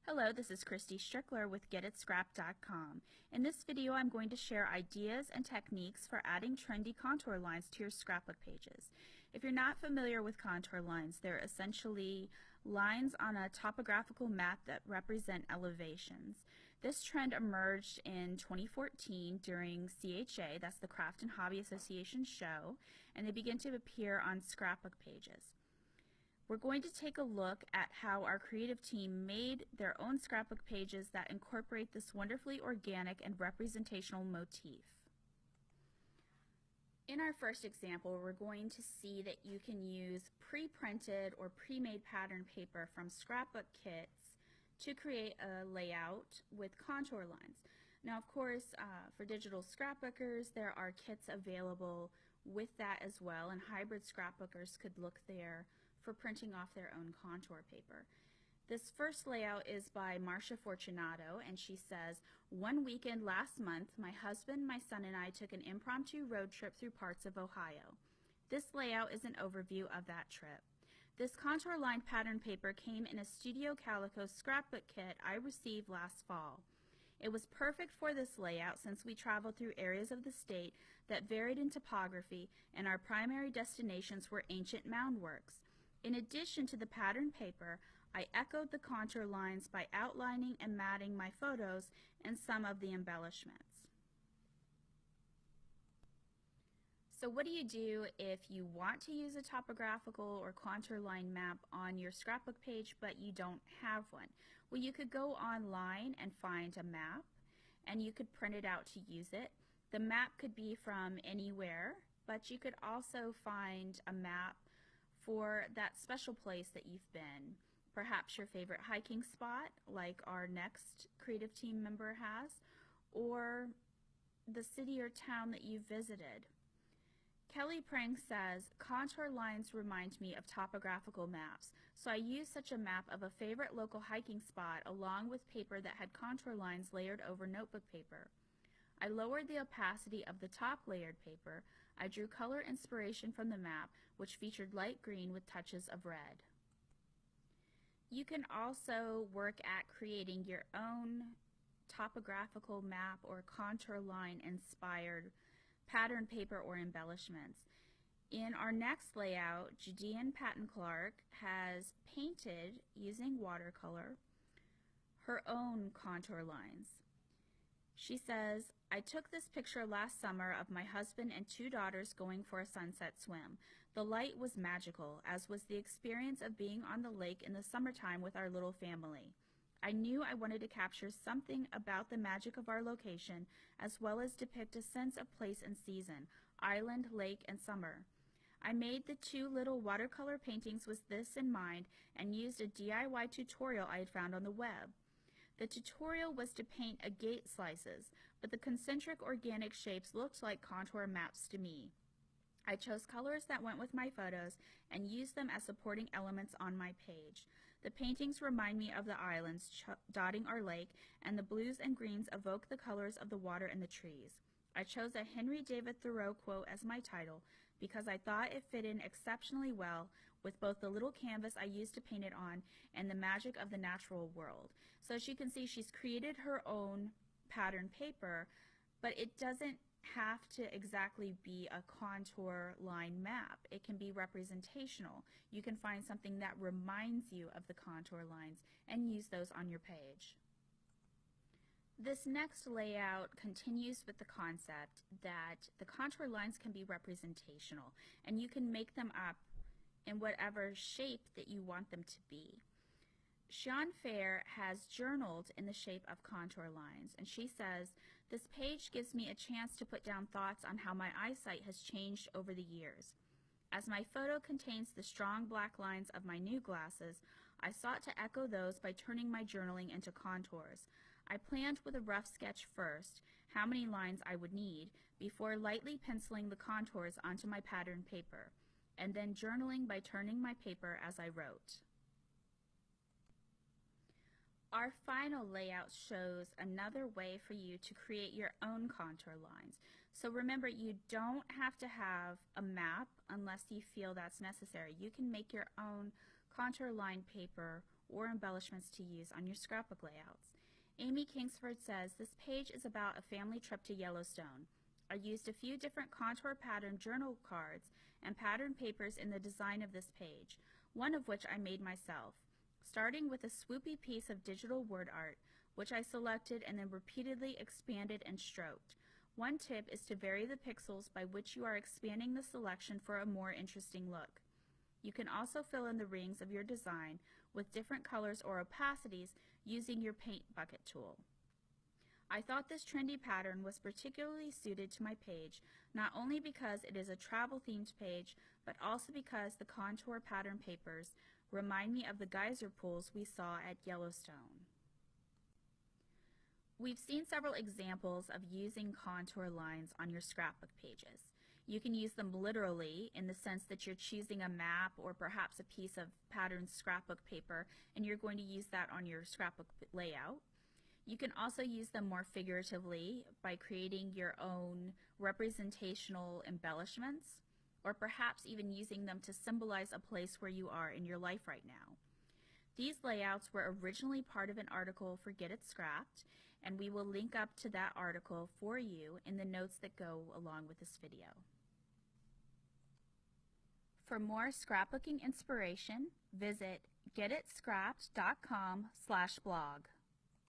Hello, this is Christy Strickler with GetItScrap.com. In this video, I'm going to share ideas and techniques for adding trendy contour lines to your scrapbook pages. If you're not familiar with contour lines, they're essentially lines on a topographical map that represent elevations. This trend emerged in 2014 during CHA, that's the Craft and Hobby Association show, and they begin to appear on scrapbook pages. We're going to take a look at how our creative team made their own scrapbook pages that incorporate this wonderfully organic and representational motif. In our first example, we're going to see that you can use pre-printed or pre-made pattern paper from scrapbook kits to create a layout with contour lines. Now, of course, for digital scrapbookers, there are kits available with that as well, and hybrid scrapbookers could look there for printing off their own contour paper. This first layout is by Marsha Fortunato, and she says, "One weekend last month, my husband, my son, and I took an impromptu road trip through parts of Ohio." This layout is an overview of that trip. This contour lined pattern paper came in a Studio Calico scrapbook kit I received last fall. It was perfect for this layout since we traveled through areas of the state that varied in topography, and our primary destinations were ancient mound works. In addition to the pattern paper, I echoed the contour lines by outlining and matting my photos and some of the embellishments. So what do you do if you want to use a topographical or contour line map on your scrapbook page but you don't have one? Well, you could go online and find a map, and you could print it out to use it. The map could be from anywhere, but you could also find a map for that special place that you've been. Perhaps your favorite hiking spot, like our next creative team member has, or the city or town that you've visited. Kelly Prang says, "Contour lines remind me of topographical maps, so I used such a map of a favorite local hiking spot along with paper that had contour lines layered over notebook paper. I lowered the opacity of the top layered paper. I drew color inspiration from the map, which featured light green with touches of red." You can also work at creating your own topographical map or contour line inspired pattern paper or embellishments. In our next layout, Judean Patton Clark has painted, using watercolor, her own contour lines. She says, "I took this picture last summer of my husband and two daughters going for a sunset swim. The light was magical, as was the experience of being on the lake in the summertime with our little family. I knew I wanted to capture something about the magic of our location, as well as depict a sense of place and season, island, lake, and summer. I made the two little watercolor paintings with this in mind and used a DIY tutorial I had found on the web. The tutorial was to paint agate slices, but the concentric organic shapes looked like contour maps to me. I chose colors that went with my photos and used them as supporting elements on my page. The paintings remind me of the islands dotting our lake, and the blues and greens evoke the colors of the water and the trees. I chose a Henry David Thoreau quote as my title because I thought it fit in exceptionally well with both the little canvas I used to paint it on and the magic of the natural world." So as you can see, she's created her own pattern paper, but it doesn't have to exactly be a contour line map. It can be representational. You can find something that reminds you of the contour lines and use those on your page. This next layout continues with the concept that the contour lines can be representational, and you can make them up in whatever shape that you want them to be. Sean Fair has journaled in the shape of contour lines, and she says, "This page gives me a chance to put down thoughts on how my eyesight has changed over the years. As my photo contains the strong black lines of my new glasses, I sought to echo those by turning my journaling into contours. I planned with a rough sketch first, how many lines I would need, before lightly penciling the contours onto my pattern paper, and then journaling by turning my paper as I wrote." Our final layout shows another way for you to create your own contour lines. So remember, you don't have to have a map unless you feel that's necessary. You can make your own contour line paper or embellishments to use on your scrapbook layouts. Amie Kingsford says, this page is about a family trip to Yellowstone. I used a few different contour pattern journal cards and pattern papers in the design of this page, one of which I made myself, starting with a swoopy piece of digital word art, which I selected and then repeatedly expanded and stroked. One tip is to vary the pixels by which you are expanding the selection for a more interesting look. You can also fill in the rings of your design with different colors or opacities using your paint bucket tool. I thought this trendy pattern was particularly suited to my page, not only because it is a travel-themed page, but also because the contour pattern papers remind me of the geyser pools we saw at Yellowstone. We've seen several examples of using contour lines on your scrapbook pages. You can use them literally in the sense that you're choosing a map or perhaps a piece of patterned scrapbook paper and you're going to use that on your scrapbook layout. You can also use them more figuratively by creating your own representational embellishments, or perhaps even using them to symbolize a place where you are in your life right now. These layouts were originally part of an article for Get It Scrapped, and we will link up to that article for you in the notes that go along with this video. For more scrapbooking inspiration, visit getitscrapped.com/blog.